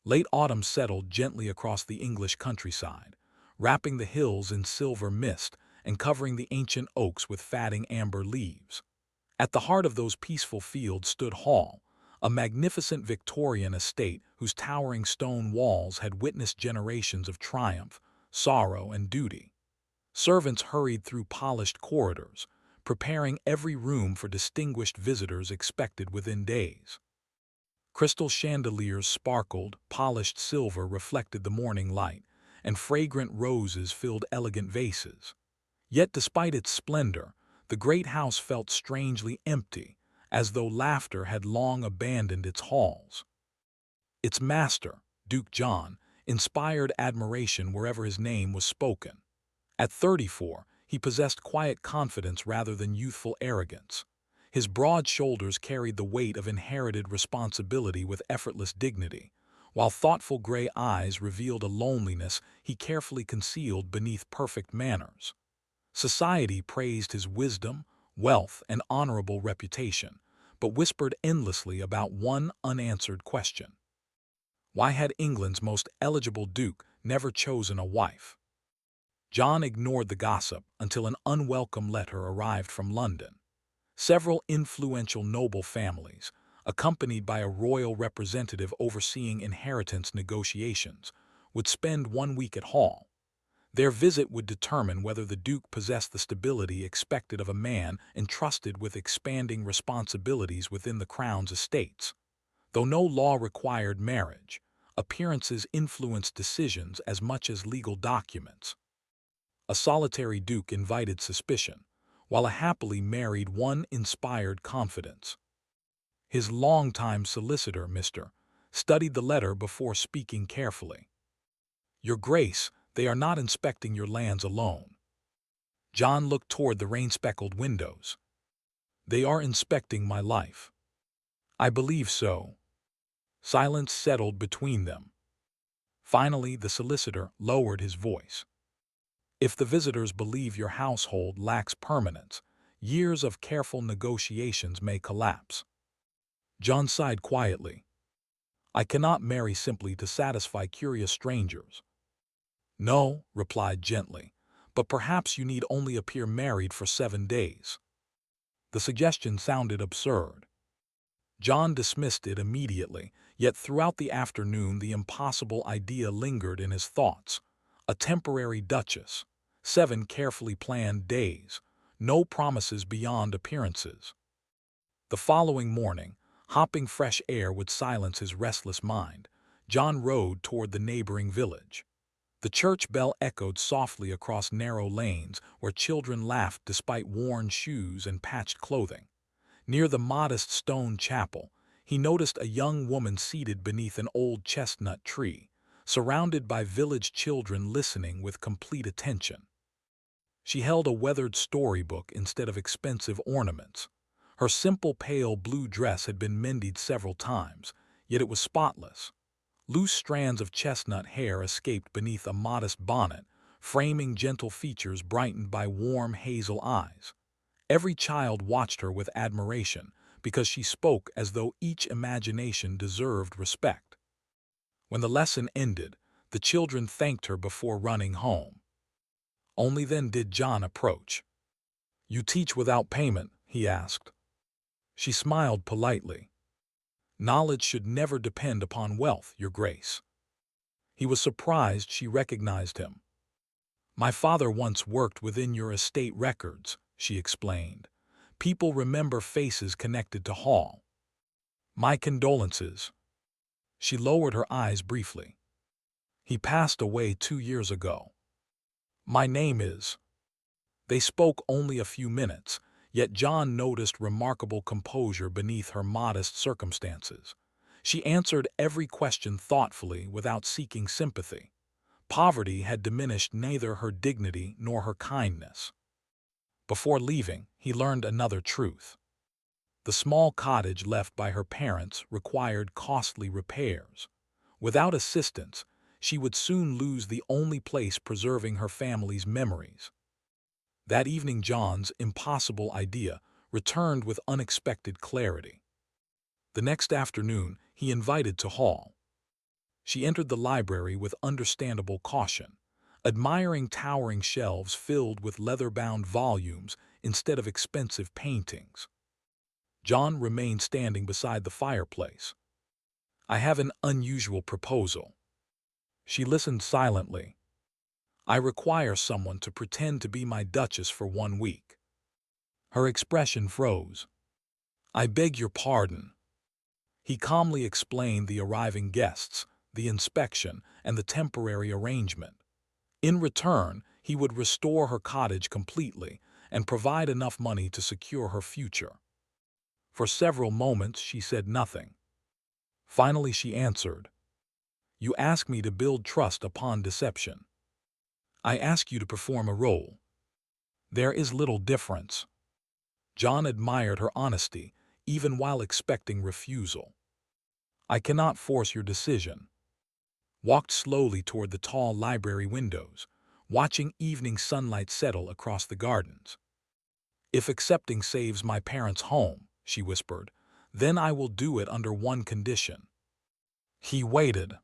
Late autumn settled gently across the English countryside, wrapping the hills in silver mist and covering the ancient oaks with fatting amber leaves. At the heart of those peaceful fields stood Hall, a magnificent Victorian estate whose towering stone walls had witnessed generations of triumph, sorrow, and duty. Servants hurried through polished corridors, preparing every room for distinguished visitors expected within days. Crystal chandeliers sparkled, polished silver reflected the morning light, and fragrant roses filled elegant vases. Yet despite its splendor, the great house felt strangely empty, as though laughter had long abandoned its halls. Its master, Duke John, inspired admiration wherever his name was spoken. At 34, he possessed quiet confidence rather than youthful arrogance. His broad shoulders carried the weight of inherited responsibility with effortless dignity, while thoughtful gray eyes revealed a loneliness he carefully concealed beneath perfect manners. Society praised his wisdom, wealth, and honorable reputation, but whispered endlessly about one unanswered question. Why had England's most eligible duke never chosen a wife? John ignored the gossip until an unwelcome letter arrived from London. Several influential noble families, accompanied by a royal representative overseeing inheritance negotiations, would spend 1 week at Hall. Their visit would determine whether the Duke possessed the stability expected of a man entrusted with expanding responsibilities within the Crown's estates. Though no law required marriage, appearances influenced decisions as much as legal documents. A solitary Duke invited suspicion, while a happily married one inspired confidence. His longtime solicitor, Mr. studied the letter before speaking carefully. "Your Grace, they are not inspecting your lands alone." John looked toward the rain-speckled windows. "They are inspecting my life." "I believe so." Silence settled between them. Finally, the solicitor lowered his voice. "If the visitors believe your household lacks permanence, years of careful negotiations may collapse." John sighed quietly. "I cannot marry simply to satisfy curious strangers." "No," replied gently, "but perhaps you need only appear married for 7 days." The suggestion sounded absurd. John dismissed it immediately, yet throughout the afternoon the impossible idea lingered in his thoughts. A temporary Duchess, 7 carefully planned days, no promises beyond appearances. The following morning, hopping fresh air would silence his restless mind. John rode toward the neighboring village. The church bell echoed softly across narrow lanes where children laughed despite worn shoes and patched clothing. Near the modest stone chapel, he noticed a young woman seated beneath an old chestnut tree, surrounded by village children listening with complete attention. She held a weathered storybook instead of expensive ornaments. Her simple pale blue dress had been mended several times, yet it was spotless. Loose strands of chestnut hair escaped beneath a modest bonnet, framing gentle features brightened by warm hazel eyes. Every child watched her with admiration, because she spoke as though each imagination deserved respect. When the lesson ended, the children thanked her before running home. Only then did John approach. "You teach without payment?" he asked. She smiled politely. "Knowledge should never depend upon wealth, Your Grace." He was surprised she recognized him. "My father once worked within your estate records," she explained. "People remember faces connected to Hall." "My condolences." She lowered her eyes briefly. "He passed away 2 years ago." "My name is—" They spoke only a few minutes, yet John noticed remarkable composure beneath her modest circumstances. She answered every question thoughtfully without seeking sympathy. Poverty had diminished neither her dignity nor her kindness. Before leaving, he learned another truth. The small cottage left by her parents required costly repairs. Without assistance, she would soon lose the only place preserving her family's memories. That evening John's impossible idea returned with unexpected clarity. The next afternoon he invited to Hall. She entered the library with understandable caution, admiring towering shelves filled with leather-bound volumes instead of expensive paintings. John remained standing beside the fireplace. "I have an unusual proposal." She listened silently. "I require someone to pretend to be my Duchess for 1 week." Her expression froze. "I beg your pardon." He calmly explained the arriving guests, the inspection, and the temporary arrangement. In return, he would restore her cottage completely and provide enough money to secure her future. For several moments she said nothing. Finally she answered, "You ask me to build trust upon deception. I ask you to perform a role. There is little difference." John admired her honesty, even while expecting refusal. "I cannot force your decision." Walked slowly toward the tall library windows, watching evening sunlight settle across the gardens. "If accepting saves my parents' home," she whispered, "then I will do it under one condition." He waited.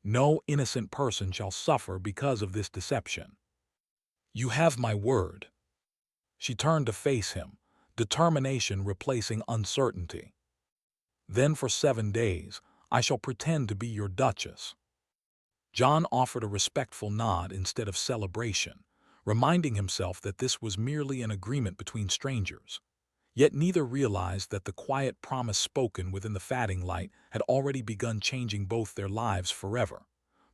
"No innocent person shall suffer because of this deception." "You have my word." She turned to face him, determination replacing uncertainty. "Then for 7 days, I shall pretend to be your Duchess." John offered a respectful nod instead of celebration, reminding himself that this was merely an agreement between strangers. Yet neither realized that the quiet promise spoken within the fading light had already begun changing both their lives forever.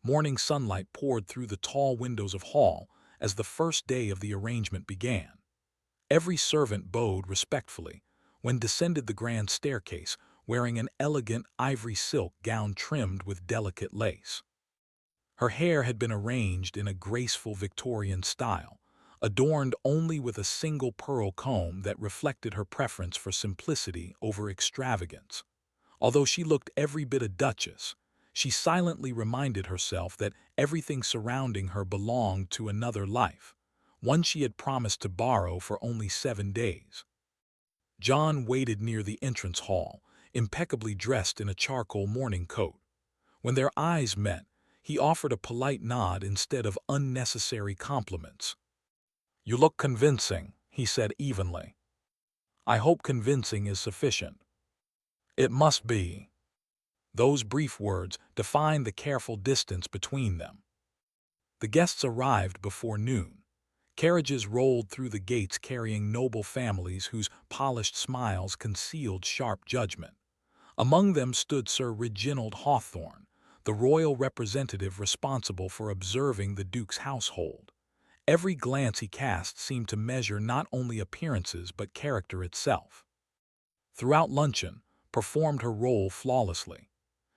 Morning sunlight poured through the tall windows of hall as the first day of the arrangement began. Every servant bowed respectfully when descended the grand staircase, wearing an elegant ivory silk gown trimmed with delicate lace. Her hair had been arranged in a graceful Victorian style, adorned only with a single pearl comb that reflected her preference for simplicity over extravagance. Although she looked every bit a duchess, she silently reminded herself that everything surrounding her belonged to another life, one she had promised to borrow for only 7 days. John waited near the entrance hall, impeccably dressed in a charcoal morning coat. When their eyes met, he offered a polite nod instead of unnecessary compliments. "You look convincing," he said evenly. "I hope convincing is sufficient." "It must be." Those brief words defined the careful distance between them. The guests arrived before noon. Carriages rolled through the gates carrying noble families whose polished smiles concealed sharp judgment. Among them stood Sir Reginald Hawthorne, the royal representative responsible for observing the Duke's household. Every glance he cast seemed to measure not only appearances but character itself. Throughout luncheon, performed her role flawlessly.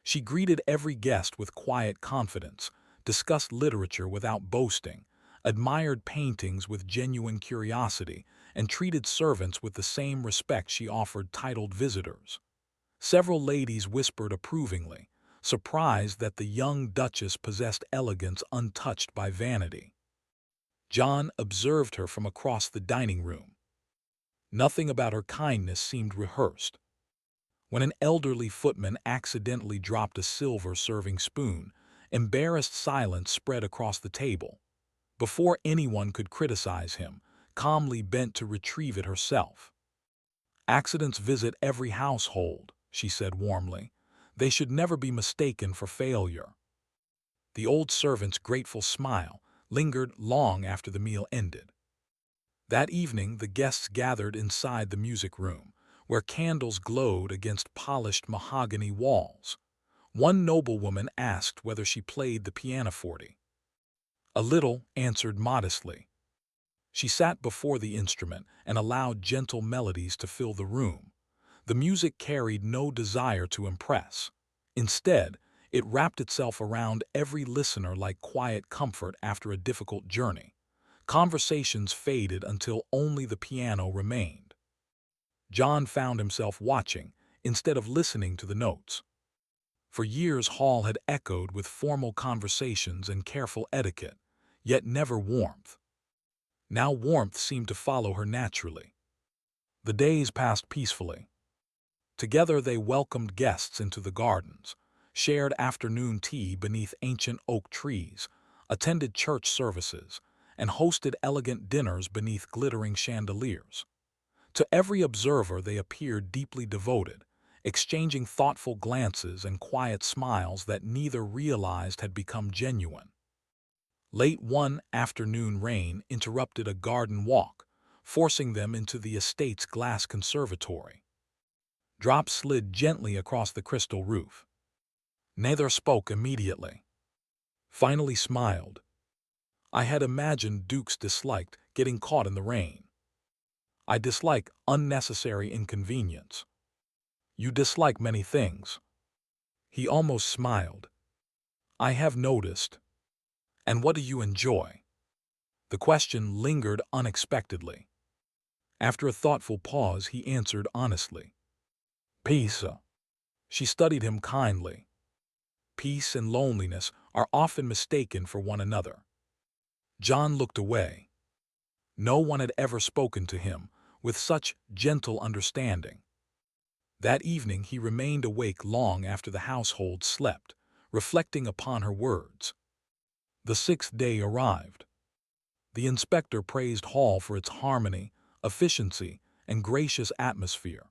She greeted every guest with quiet confidence, discussed literature without boasting, admired paintings with genuine curiosity, and treated servants with the same respect she offered titled visitors. Several ladies whispered approvingly, surprised that the young Duchess possessed elegance untouched by vanity. John observed her from across the dining room. Nothing about her kindness seemed rehearsed. When an elderly footman accidentally dropped a silver serving spoon, embarrassed silence spread across the table. Before anyone could criticize him, calmly bent to retrieve it herself. "Accidents visit every household," she said warmly. "They should never be mistaken for failure." The old servant's grateful smile lingered long after the meal ended. That evening the guests gathered inside the music room, where candles glowed against polished mahogany walls. One noblewoman asked whether she played the pianoforte. "A little," answered modestly. She sat before the instrument and allowed gentle melodies to fill the room. The music carried no desire to impress. Instead, it wrapped itself around every listener like quiet comfort after a difficult journey. Conversations faded until only the piano remained. John found himself watching instead of listening to the notes. For years Hall had echoed with formal conversations and careful etiquette, yet never warmth. Now warmth seemed to follow her naturally. The days passed peacefully. Together they welcomed guests into the gardens, shared afternoon tea beneath ancient oak trees, attended church services, and hosted elegant dinners beneath glittering chandeliers. To every observer they appeared deeply devoted, exchanging thoughtful glances and quiet smiles that neither realized had become genuine. Late one afternoon rain interrupted a garden walk, forcing them into the estate's glass conservatory. Drops slid gently across the crystal roof. Neither spoke immediately. Finally smiled. I had imagined Dukes disliked getting caught in the rain. I dislike unnecessary inconvenience. You dislike many things. He almost smiled. I have noticed. And what do you enjoy? The question lingered unexpectedly. After a thoughtful pause, he answered honestly. Peace. She studied him kindly. Peace and loneliness are often mistaken for one another. John looked away. No one had ever spoken to him with such gentle understanding. That evening he remained awake long after the household slept, reflecting upon her words. The sixth day arrived. The inspector praised Hall for its harmony, efficiency, and gracious atmosphere.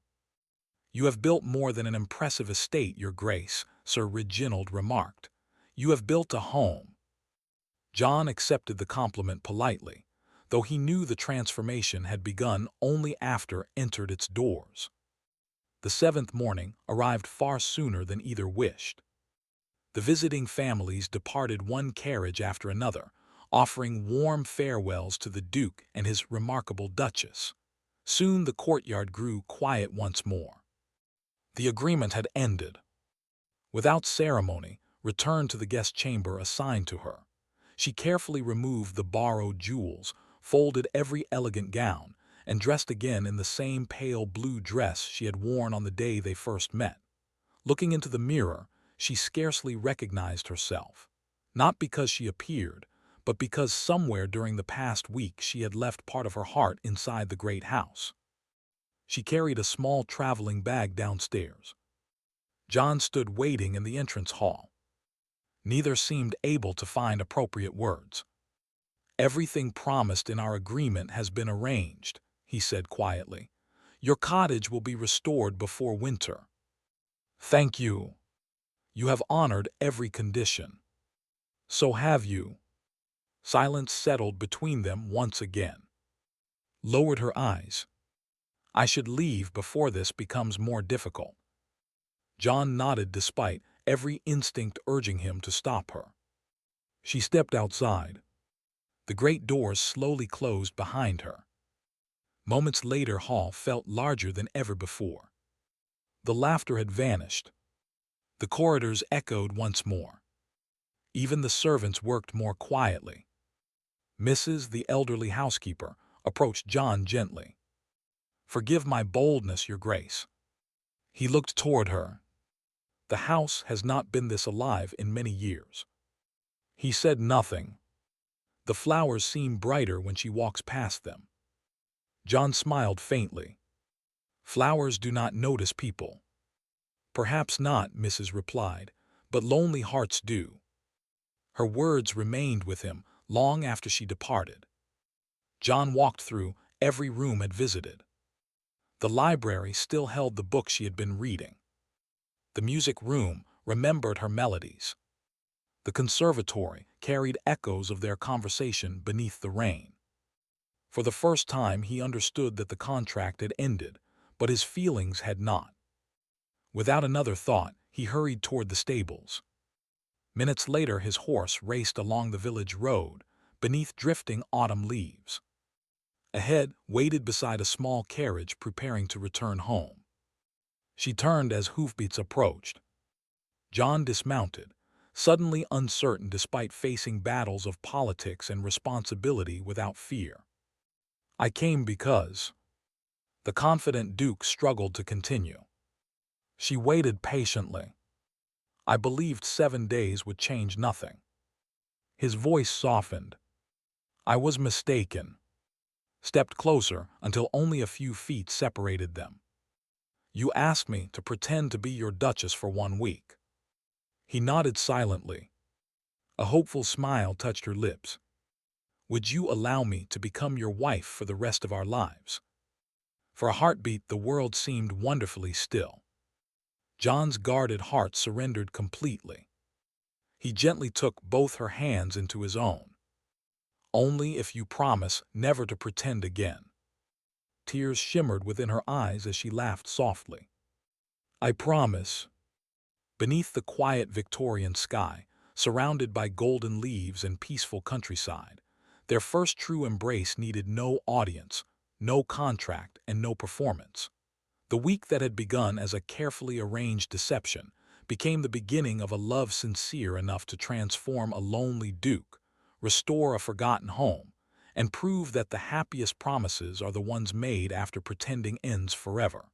You have built more than an impressive estate, Your Grace, Sir Reginald remarked. You have built a home. John accepted the compliment politely, though he knew the transformation had begun only after entered its doors. The seventh morning arrived far sooner than either wished. The visiting families departed one carriage after another, offering warm farewells to the Duke and his remarkable Duchess. Soon the courtyard grew quiet once more. The agreement had ended. Without ceremony, returned to the guest chamber assigned to her. She carefully removed the borrowed jewels, folded every elegant gown, and dressed again in the same pale blue dress she had worn on the day they first met. Looking into the mirror, she scarcely recognized herself. Not because she appeared, but because somewhere during the past week she had left part of her heart inside the great house. She carried a small traveling bag downstairs. John stood waiting in the entrance hall. Neither seemed able to find appropriate words. Everything promised in our agreement has been arranged, he said quietly. Your cottage will be restored before winter. Thank you. You have honored every condition. So have you. Silence settled between them once again. Lowered her eyes. I should leave before this becomes more difficult. John nodded despite every instinct urging him to stop her. She stepped outside. The great doors slowly closed behind her. Moments later, Hall felt larger than ever before. The laughter had vanished. The corridors echoed once more. Even the servants worked more quietly. Mrs., the elderly housekeeper, approached John gently. Forgive my boldness, Your Grace. He looked toward her. The house has not been this alive in many years. He said nothing. The flowers seem brighter when she walks past them. John smiled faintly. Flowers do not notice people. Perhaps not, Mrs. replied, but lonely hearts do. Her words remained with him long after she departed. John walked through every room had visited. The library still held the book she had been reading. The music room remembered her melodies. The conservatory carried echoes of their conversation beneath the rain. For the first time he understood that the contract had ended, but his feelings had not. Without another thought, he hurried toward the stables. Minutes later his horse raced along the village road, beneath drifting autumn leaves. Ahead waited beside a small carriage preparing to return home. She turned as hoofbeats approached. John dismounted, suddenly uncertain despite facing battles of politics and responsibility without fear. I came because... The confident Duke struggled to continue. She waited patiently. I believed 7 days would change nothing. His voice softened. I was mistaken. Stepped closer until only a few feet separated them. You asked me to pretend to be your Duchess for 1 week. He nodded silently. A hopeful smile touched her lips. "Would you allow me to become your wife for the rest of our lives?" For a heartbeat, the world seemed wonderfully still. John's guarded heart surrendered completely. He gently took both her hands into his own. "Only if you promise never to pretend again." Tears shimmered within her eyes as she laughed softly. "I promise." Beneath the quiet Victorian sky, surrounded by golden leaves and peaceful countryside, their first true embrace needed no audience, no contract, and no performance. The week that had begun as a carefully arranged deception became the beginning of a love sincere enough to transform a lonely duke, restore a forgotten home, and prove that the happiest promises are the ones made after pretending ends forever.